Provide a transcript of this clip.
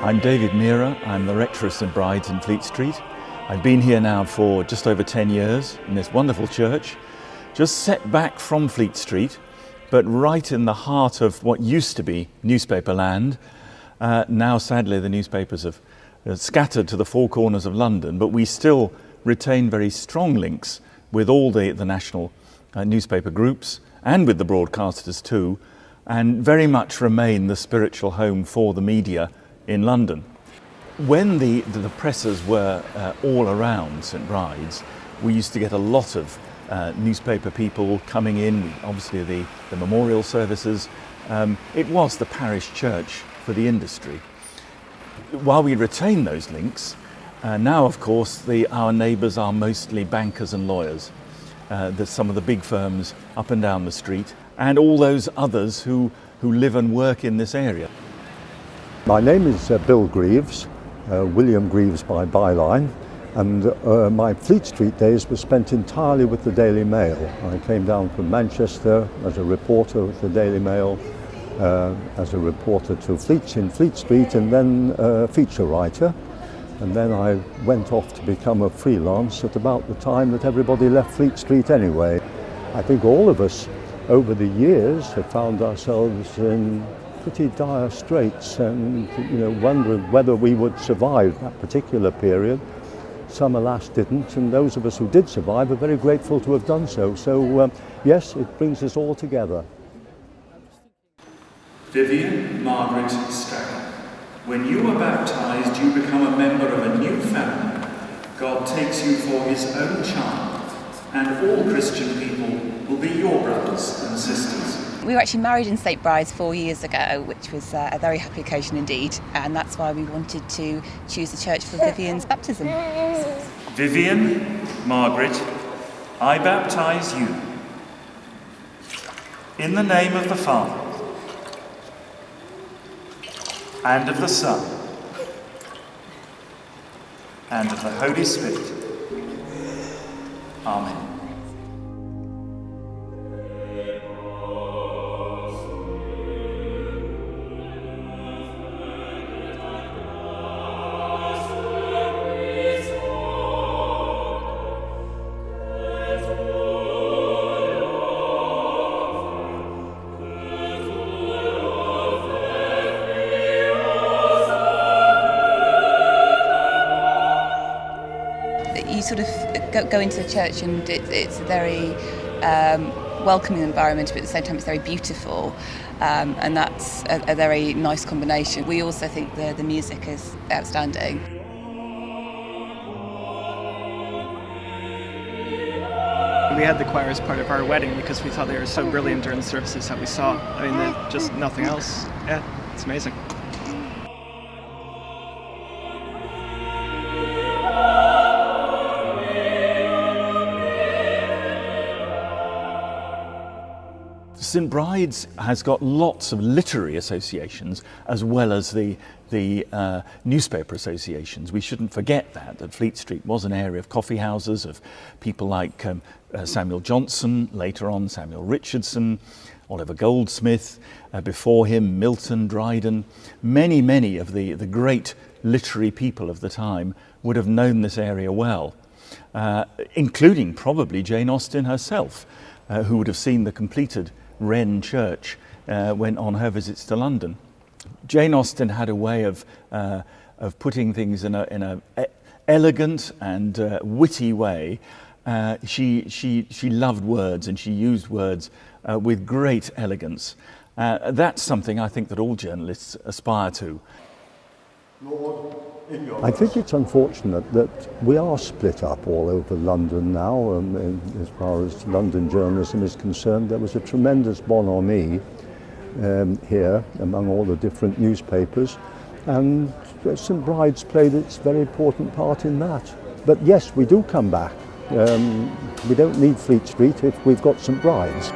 I'm David Meara. I'm the rector of St Bride's in Fleet Street. I've been here now for just over 10 years in this wonderful church, just set back from Fleet Street, but right in the heart of what used to be newspaper land. Now, sadly, the newspapers have scattered to the four corners of London, but we still retain very strong links with all the national newspaper groups and with the broadcasters too, and very much remain the spiritual home for the media in London. When the presses were all around St Bride's, we used to get a lot of newspaper people coming in, obviously the memorial services. It was the parish church for the industry. While we retain those links, now of course our neighbours are mostly bankers and lawyers. There's some of the big firms up and down the street, and all those others who live and work in this area. My name is Bill Greaves, William Greaves by byline, and my Fleet Street days were spent entirely with the Daily Mail. I came down from Manchester as a reporter with the Daily Mail, as a reporter to Fleet Street, and then a feature writer. And then I went off to become a freelance at about the time that everybody left Fleet Street anyway. I think all of us over the years have found ourselves in pretty dire straits and wondering whether we would survive that particular period. Some alas didn't, and those of us who did survive are very grateful to have done so. So yes, it brings us all together. Vivian Margaret Strachan. When you are baptised, you become a member of a new family. God takes you for his own child, and all Christian people will be your brothers and sisters. We were actually married in St Bride's 4 years ago, which was a very happy occasion indeed, and that's why we wanted to choose the church for Vivian's baptism. Vivian Margaret, I baptise you in the name of the Father, and of the Son, and of the Holy Spirit. Amen. You sort of go into a church and it's a very welcoming environment, but at the same time it's very beautiful, and that's a very nice combination. We also think the music is outstanding. We had the choir as part of our wedding because we thought they were so brilliant during the services that we saw. I mean, just nothing else. Yeah, it's amazing. St Bride's has got lots of literary associations as well as the newspaper associations. We shouldn't forget that Fleet Street was an area of coffee houses, of people like Samuel Johnson, later on Samuel Richardson, Oliver Goldsmith, before him Milton, Dryden. Many of the great literary people of the time would have known this area well, including probably Jane Austen herself, who would have seen the completed Wren Church went on her visits to London. Jane Austen had a way of putting things in a elegant and witty way. She loved words, and she used words with great elegance. That's something I think that all journalists aspire to. I think it's unfortunate that we are split up all over London now. As far as London journalism is concerned, there was a tremendous bonhomie here among all the different newspapers, and St Bride's played its very important part in that. But yes, we do come back. We don't need Fleet Street if we've got St Bride's.